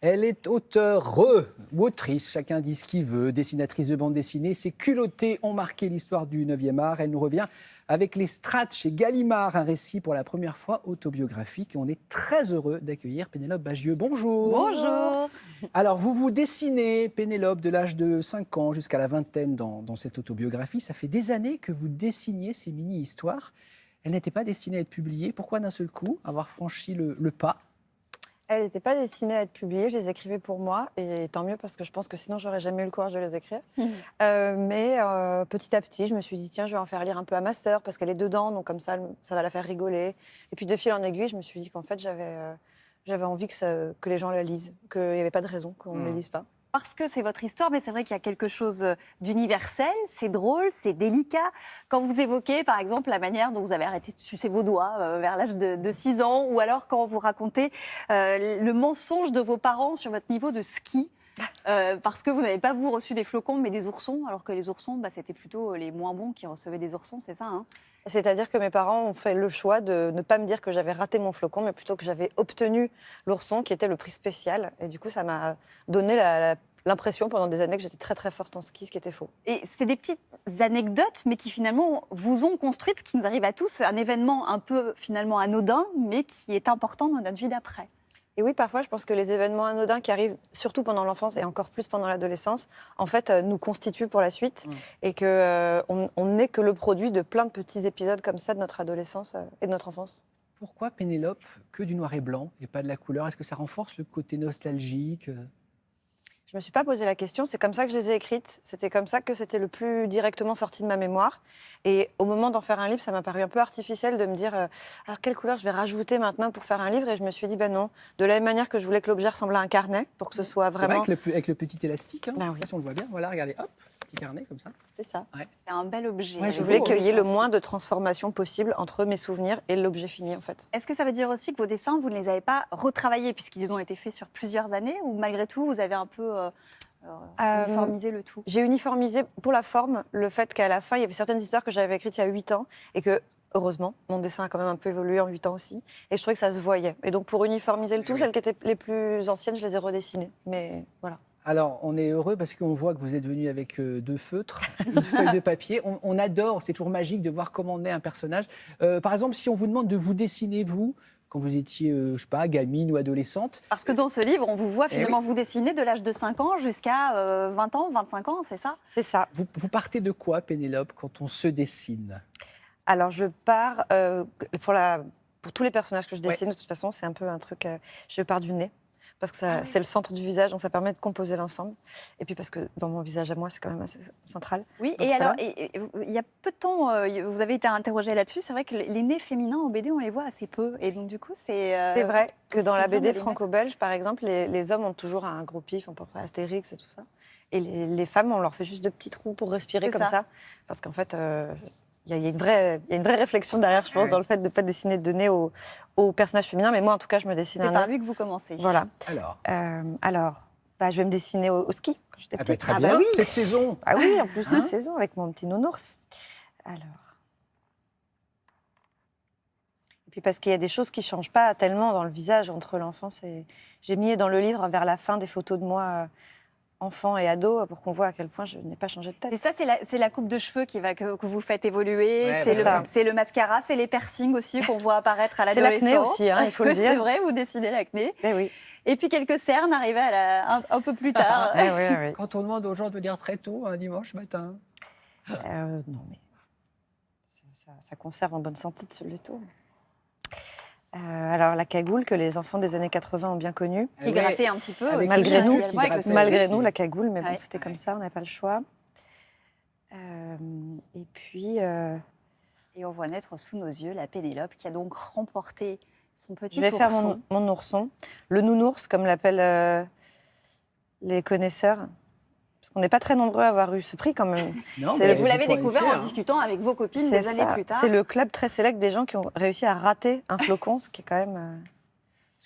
Elle est auteure ou autrice, chacun dit ce qu'il veut, dessinatrice de bande dessinée. Ses culottés ont marqué l'histoire du 9e art. Elle nous revient avec Les Strates chez Gallimard, un récit pour la première fois autobiographique. Et on est très heureux d'accueillir Pénélope Bagieux. Bonjour. Bonjour. Alors, vous vous dessinez, Pénélope, de l'âge de 5 ans jusqu'à la vingtaine dans cette autobiographie. Ça fait des années que vous dessiniez ces mini-histoires. Elles n'étaient pas destinées à être publiées. Pourquoi d'un seul coup avoir franchi le pas ? Elles n'étaient pas destinées à être publiées, je les écrivais pour moi, et tant mieux parce que je pense que sinon j'aurais jamais eu le courage de les écrire. Mais petit à petit, je me suis dit tiens, je vais en faire lire un peu à ma sœur parce qu'elle est dedans, donc comme ça va la faire rigoler. Et puis de fil en aiguille, je me suis dit qu'en fait j'avais envie que les gens la lisent, qu'il n'y avait pas de raison qu'on ne les lise pas. Parce que c'est votre histoire, mais c'est vrai qu'il y a quelque chose d'universel, c'est drôle, c'est délicat. Quand vous évoquez, par exemple, la manière dont vous avez arrêté de sucer vos doigts vers l'âge de 6 ans, ou alors quand vous racontez le mensonge de vos parents sur votre niveau de ski, parce que vous n'avez pas, vous, reçu des flocons, mais des oursons, alors que les oursons, c'était plutôt les moins bons qui recevaient des oursons, c'est ça, hein? C'est-à-dire que mes parents ont fait le choix de ne pas me dire que j'avais raté mon flocon, mais plutôt que j'avais obtenu l'ourson, qui était le prix spécial. Et du coup, ça m'a donné l'impression pendant des années que j'étais très très forte en ski, ce qui était faux. Et c'est des petites anecdotes, mais qui finalement vous ont construite, ce qui nous arrive à tous, un événement un peu finalement anodin, mais qui est important dans notre vie d'après. Et oui, parfois, je pense que les événements anodins qui arrivent, surtout pendant l'enfance et encore plus pendant l'adolescence, en fait, nous constituent pour la suite et qu'on n'est que le produit de plein de petits épisodes comme ça de notre adolescence et de notre enfance. Pourquoi, Pénélope, que du noir et blanc et pas de la couleur ? Est-ce que ça renforce le côté nostalgique ? Je ne me suis pas posé la question, c'est comme ça que je les ai écrites. C'était comme ça que c'était le plus directement sorti de ma mémoire. Et au moment d'en faire un livre, ça m'a paru un peu artificiel de me dire alors quelle couleur je vais rajouter maintenant pour faire un livre ? Et je me suis dit ben non, de la même manière que je voulais que l'objet ressemble à un carnet, pour que ce soit vraiment... C'est vrai, avec le petit élastique, hein, Ben oui. on le voit bien. Voilà, regardez, hop, petit carnet comme ça. C'est ça. Ouais. C'est un bel objet. Ouais, Je voulais qu'il y ait le moins de transformation possible entre mes souvenirs et l'objet fini, en fait. Est-ce que ça veut dire aussi que vos dessins, vous ne les avez pas retravaillés puisqu'ils ont été faits sur plusieurs années, ou malgré tout, vous avez un peu uniformisé le tout ? J'ai uniformisé pour la forme le fait qu'à la fin, il y avait certaines histoires que j'avais écrites il y a 8 ans et que, heureusement, mon dessin a quand même un peu évolué en 8 ans aussi. Et je trouvais que ça se voyait. Et donc, pour uniformiser le tout, celles qui étaient les plus anciennes, je les ai redessinées. Mais voilà. Alors, on est heureux parce qu'on voit que vous êtes venu avec 2 feutres, une feuille de papier. On adore, c'est toujours magique de voir comment naît un personnage. Par exemple, si on vous demande de vous dessiner, vous, quand vous étiez, je sais pas, gamine ou adolescente. Parce que dans ce livre, on vous voit finalement vous dessiner de l'âge de 5 ans jusqu'à 20 ans, 25 ans, c'est ça ? C'est ça. Vous partez de quoi, Pénélope, quand on se dessine ? Alors, je pars, pour tous les personnages que je dessine, de toute façon, c'est un peu un truc... je pars du nez. Parce que c'est le centre du visage, donc ça permet de composer l'ensemble. Et puis parce que dans mon visage à moi, c'est quand même assez central. Oui, donc et voilà. alors, il y a peu de temps, vous avez été interrogée là-dessus, c'est vrai que les nez féminins en BD, on les voit assez peu. Et donc du coup, c'est... C'est vrai que dans la bien de BD les franco-belge, par exemple, les hommes ont toujours un gros pif, on pense à Astérix et tout ça. Et les femmes, on leur fait juste de petits trous pour respirer C'est comme ça. Parce qu'en fait... Il y a une vraie réflexion derrière, je pense, dans le fait de ne pas dessiner de nez aux personnages féminins. Mais moi, en tout cas, je me dessine un C'est par nez. lui que vous commencez. Voilà. Alors, Je vais me dessiner au ski quand j'étais petite. très bien, oui. cette saison. Ah oui, en plus, cette saison, avec mon petit nounours. Alors. Et puis parce qu'il y a des choses qui ne changent pas tellement dans le visage entre l'enfance et... J'ai mis dans le livre, vers la fin, des photos de moi... enfant et ado, pour qu'on voit à quel point je n'ai pas changé de tête. C'est ça, c'est la coupe de cheveux que vous faites évoluer, Ouais, c'est le mascara, c'est les piercings aussi qu'on voit apparaître à l'adolescence. C'est l'acné aussi, hein, il faut le dire. C'est vrai, vous dessinez l'acné. Eh oui. Et puis quelques cernes arrivées un peu plus tard. Oui. Quand on demande aux gens de venir très tôt, un dimanche matin. Non, mais ça conserve en bonne santé de se lever tôt. Alors, la cagoule que les enfants des années 80 ont bien connue. Qui grattait un petit peu. Avec malgré nous, malgré nous, la cagoule, mais bon, Ouais. c'était comme ça, on n'avait pas le choix. Et puis... Et on voit naître sous nos yeux la Pénélope qui a donc remporté son petit je vais faire ourson. mon ourson. Le nounours, comme l'appellent les connaisseurs. Parce qu'on n'est pas très nombreux à avoir eu ce prix quand même. Non, Vous mais l'avez pourrez découvert le en faire. discutant avec vos copines C'est des années ça. plus tard. C'est le club très sélect des gens qui ont réussi à rater un flocon, ce qui est quand même